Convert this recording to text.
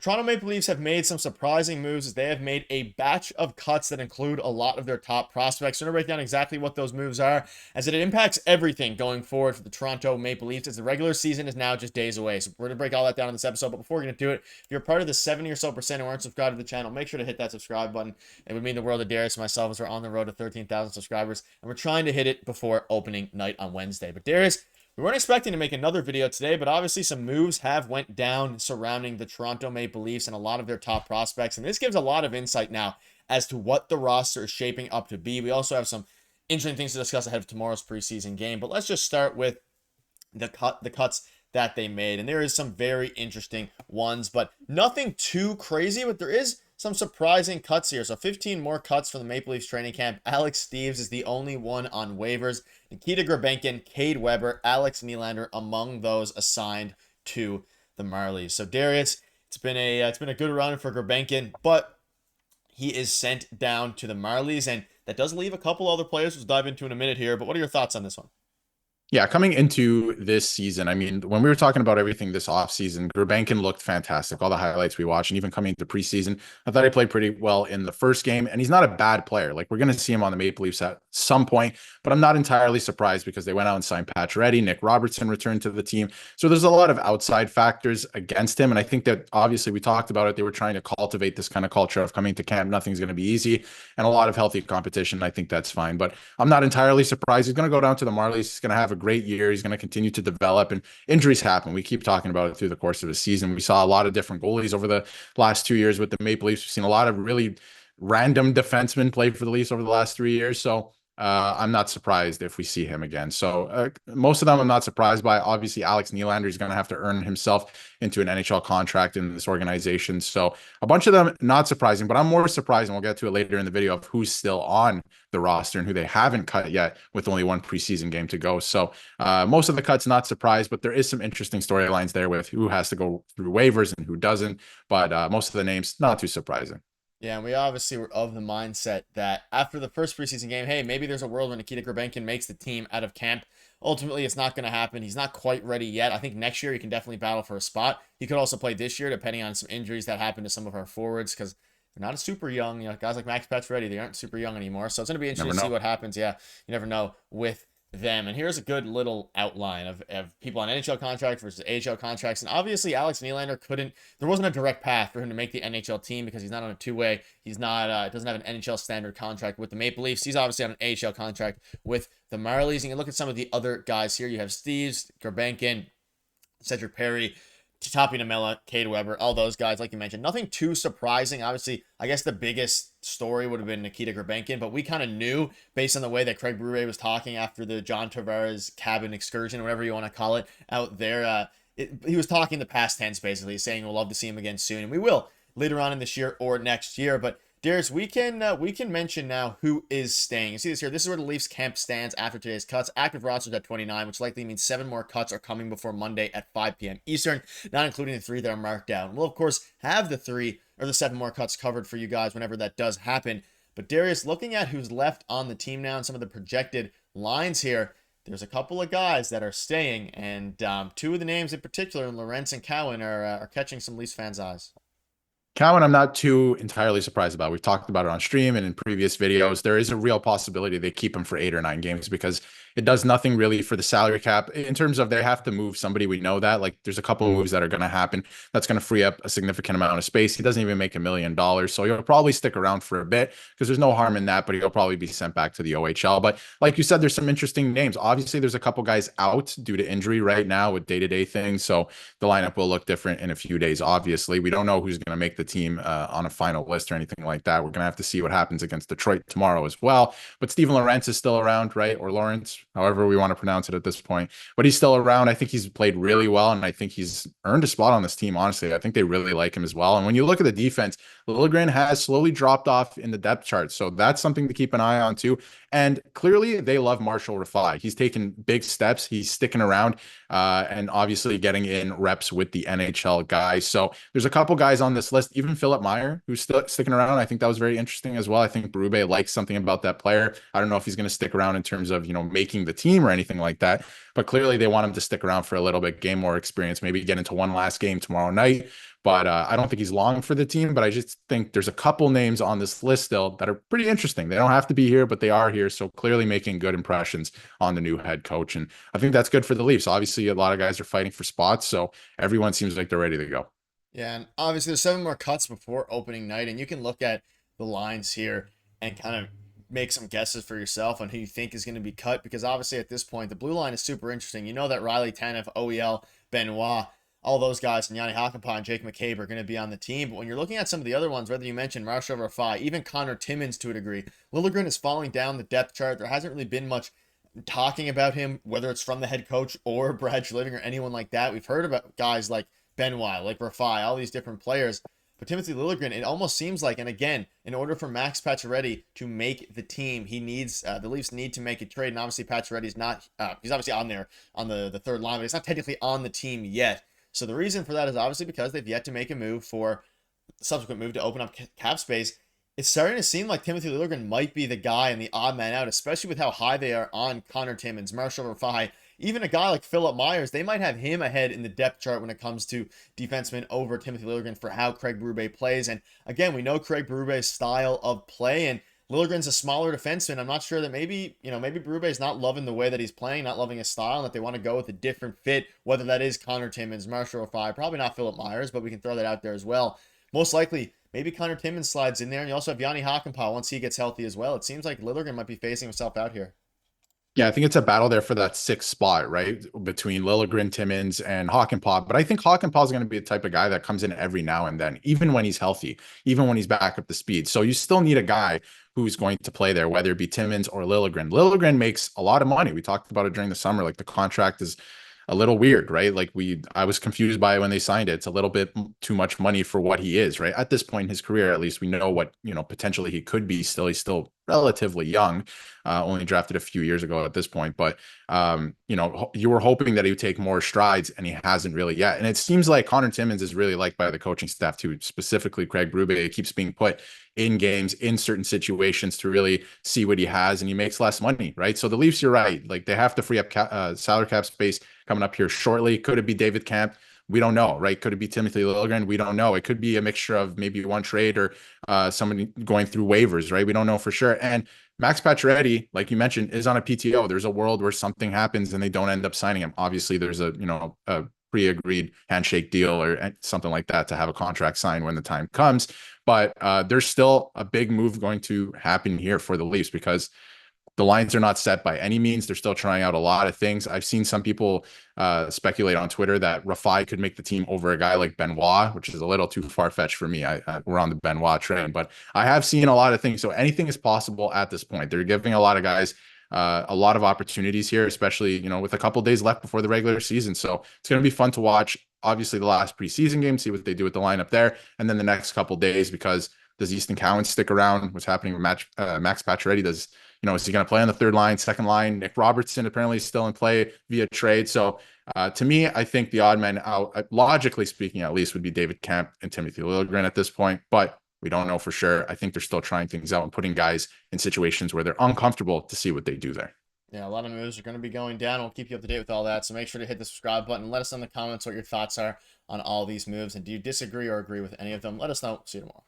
Toronto Maple Leafs have made some surprising moves as they have made a batch of cuts that include a lot of their top prospects. So I'm going to break down exactly what those moves are, as it impacts everything going forward for the Toronto Maple Leafs, as the regular season is now just days away. So we're going to break all that down in this episode. But before we get into it, if you're part of the 70 or so percent who aren't subscribed to the channel, make sure to hit that subscribe button. It would mean the world to Darius and myself, as we're on the road to 13,000 subscribers, and we're trying to hit it before opening night on Wednesday. But Darius, we weren't expecting to make another video today, but obviously some moves have went down surrounding the Toronto Maple Leafs and a lot of their top prospects. And this gives a lot of insight now as to what the roster is shaping up to be. We also have some interesting things to discuss ahead of tomorrow's preseason game. But let's just start with the cuts that they made. And there is some very interesting ones, but nothing too crazy, but there is some surprising cuts here. So 15 more cuts from the Maple Leafs training camp. Alex Steeves is the only one on waivers. Nikita Grabenkin, Cade Weber, Alex Nylander among those assigned to the Marlies. So Darius, it's been a good run for Grabenkin, but he is sent down to the Marlies, and that does leave a couple other players we'll dive into in a minute here. But what are your thoughts on this one? Yeah, coming into this season, I mean, when we were talking about everything this offseason, Gurbankin looked fantastic. All the highlights we watched, and even coming into preseason, I thought he played pretty well in the first game, and he's not a bad player. Like, we're going to see him on the Maple Leafs at some point, but I'm not entirely surprised because they went out and signed Pacioretty. Nick Robertson returned to the team. So there's a lot of outside factors against him, and I think that obviously we talked about it. They were trying to cultivate this kind of culture of coming to camp. Nothing's going to be easy, and a lot of healthy competition. I think that's fine, but I'm not entirely surprised. He's going to go down to the Marlies. He's going to have a great year. He's going to continue to develop, and injuries happen. We keep talking about it through the course of the season. We saw a lot of different goalies over the last 2 years with the Maple Leafs. We've seen a lot of really random defensemen play for the Leafs over the last 3 years. So I'm not surprised if we see him again. So most of them I'm not surprised by. Obviously, Alex Nylander is going to have to earn himself into an NHL contract in this organization. So a bunch of them not surprising, but I'm more surprised, and we'll get to it later in the video, of who's still on the roster and who they haven't cut yet with only one preseason game to go. So most of the cuts not surprised, but there is some interesting storylines there with who has to go through waivers and who doesn't. But most of the names not too surprising. Yeah, and we obviously were of the mindset that after the first preseason game, hey, maybe there's a world where Nikita Grabenkin makes the team out of camp. Ultimately, it's not going to happen. He's not quite ready yet. I think next year he can definitely battle for a spot. He could also play this year, depending on some injuries that happen to some of our forwards, because they're not a super young. You know, guys like Max Pacioretty, they aren't super young anymore. So it's going to be interesting to see what happens. Yeah, you never know with them. And here's a good little outline of people on NHL contracts versus AHL contracts. And obviously Alex Nylander there wasn't a direct path for him to make the NHL team because he's not on a two-way. He's not, doesn't have an NHL standard contract with the Maple Leafs. He's obviously on an AHL contract with the Marlies. And you look at some of the other guys here. You have Steeves, Grabenkin, Cedric Perry, Tapi Namela, Cade Weber, all those guys, like you mentioned. Nothing too surprising. Obviously, I guess the biggest story would have been Nikita Grabenkin, but we kind of knew based on the way that Craig Berube was talking after the John Tavares cabin excursion, whatever you want to call it, out there. He was talking the past tense, basically, saying we'll love to see him again soon, and we will later on in this year or next year. But Darius, we can mention now who is staying. You see this here. This is where the Leafs camp stands after today's cuts. Active rosters at 29, which likely means 7 more cuts are coming before Monday at 5 p.m. Eastern, not including the 3 that are marked down. We'll, of course, have the 7 more cuts covered for you guys whenever that does happen. But Darius, looking at who's left on the team now and some of the projected lines here, there's a couple of guys that are staying, and 2 of the names in particular, Lorentz and Cowan, are catching some Leafs fans' eyes. Cowan, I'm not too entirely surprised about. We've talked about it on stream and in previous videos. There is a real possibility they keep him for 8 or 9 games because it does nothing really for the salary cap in terms of they have to move somebody. We know that. Like, there's a couple of moves that are going to happen that's going to free up a significant amount of space. He doesn't even make $1 million, so he'll probably stick around for a bit because there's no harm in that, but he'll probably be sent back to the OHL. But like you said, there's some interesting names. Obviously, there's a couple guys out due to injury right now with day-to-day things, so the lineup will look different in a few days. Obviously, we don't know who's going to make the team on a final list or anything like that. We're going to have to see what happens against Detroit tomorrow as well. But Steven Lorentz is still around, right? Or Lawrence, however we want to pronounce it at this point. But he's still around. I think he's played really well, and I think he's earned a spot on this team, honestly. I think they really like him as well. And when you look at the defense, Liljegren has slowly dropped off in the depth chart. So that's something to keep an eye on too. And clearly they love Marshall Rafai. He's taken big steps. He's sticking around and obviously getting in reps with the NHL guys. So there's a couple guys on this list, even Philip Meyer, who's still sticking around. I think that was very interesting as well. I think Berube likes something about that player. I don't know if he's going to stick around in terms of, making the team or anything like that, but clearly they want him to stick around for a little bit, gain more experience, maybe get into one last game tomorrow night. but I don't think he's long for the team. But I just think there's a couple names on this list still that are pretty interesting. They don't have to be here, but they are here. So clearly making good impressions on the new head coach. And I think that's good for the Leafs. Obviously, a lot of guys are fighting for spots. So everyone seems like they're ready to go. Yeah, and obviously there's 7 more cuts before opening night, and you can look at the lines here and kind of make some guesses for yourself on who you think is going to be cut, because obviously at this point the blue line is super interesting. You know that Riley Tanev, OEL, Benoit, all those guys, and Yanni Hakanpää and Jake McCabe are going to be on the team. But when you're looking at some of the other ones, whether you mentioned Marshall Rafai, even Connor Timmins to a degree, Liljegren is falling down the depth chart. There hasn't really been much talking about him, whether it's from the head coach or Brad Living or anyone like that. We've heard about guys like Benoit, like Rafai, all these different players. But Timothy Liljegren, it almost seems like, and again, in order for Max Pacioretty to make the team, he needs the Leafs need to make a trade. And obviously, Pacioretty's not. He's obviously on there on the third line, but he's not technically on the team yet. So the reason for that is obviously because they've yet to make a move for subsequent move to open up cap space. It's starting to seem like Timothy Liljegren might be the guy and the odd man out, especially with how high they are on Connor Timmins, Marshall Rafai, even a guy like Philip Myers. They might have him ahead in the depth chart when it comes to defensemen over Timothy Liljegren for how Craig Berube plays. And again, we know Craig Berube's style of play, and Liljegren's a smaller defenseman. I'm not sure that maybe Berube's not loving the way that he's playing, not loving his style, and that they want to go with a different fit, whether that is Connor Timmins, Marshall Rafai, probably not Philip Myers, but we can throw that out there as well. Most likely, maybe Connor Timmins slides in there, and you also have Yanni Hakanpää once he gets healthy as well. It seems like Liljegren might be facing himself out here. Yeah, I think it's a battle there for that sixth spot, right? Between Liljegren, Timmins, and Hakanpää. But I think Hakanpää is going to be the type of guy that comes in every now and then, even when he's healthy, even when he's back up to speed. So you still need a guy who's going to play there, whether it be Timmins or Liljegren. Liljegren makes a lot of money. We talked about it during the summer. Like the contract is a little weird, right? I was confused by it when they signed it. It's a little bit too much money for what he is, right? At this point in his career, at least we know what, potentially he could be still. He's still relatively young, only drafted a few years ago at this point. But, you were hoping that he would take more strides, and he hasn't really yet. And it seems like Connor Timmins is really liked by the coaching staff too, specifically Craig Berube. He keeps being put in games, in certain situations to really see what he has, and he makes less money, right? So the Leafs, you're right. Like they have to free up salary cap space coming up here shortly. Could it be David Kampf? We don't know, right? Could it be Timothy Liljegren? We don't know. It could be a mixture of maybe one trade or somebody going through waivers, right? We don't know for sure. And Max Pacioretty, like you mentioned, is on a PTO. There's a world where something happens and they don't end up signing him. Obviously, there's a pre-agreed handshake deal or something like that to have a contract signed when the time comes. But there's still a big move going to happen here for the Leafs because the lines are not set by any means. They're still trying out a lot of things. I've seen some people speculate on Twitter that Rafai could make the team over a guy like Benoit, which is a little too far-fetched for me. We're on the Benoit train, but I have seen a lot of things. So anything is possible at this point. They're giving a lot of guys a lot of opportunities here, especially, with a couple days left before the regular season. So it's going to be fun to watch. Obviously, the last preseason game, see what they do with the lineup there. And then the next couple days, because does Easton Cowan stick around? What's happening with Max Pacioretty? Is he going to play on the third line, second line? Nick Robertson apparently is still in play via trade. So to me, I think the odd man out, logically speaking, at least, would be David Kampf and Timothy Liljegren at this point. But we don't know for sure. I think they're still trying things out and putting guys in situations where they're uncomfortable to see what they do there. Yeah, a lot of moves are going to be going down. We'll keep you up to date with all that. So make sure to hit the subscribe button. Let us know in the comments what your thoughts are on all these moves. And do you disagree or agree with any of them? Let us know. See you tomorrow.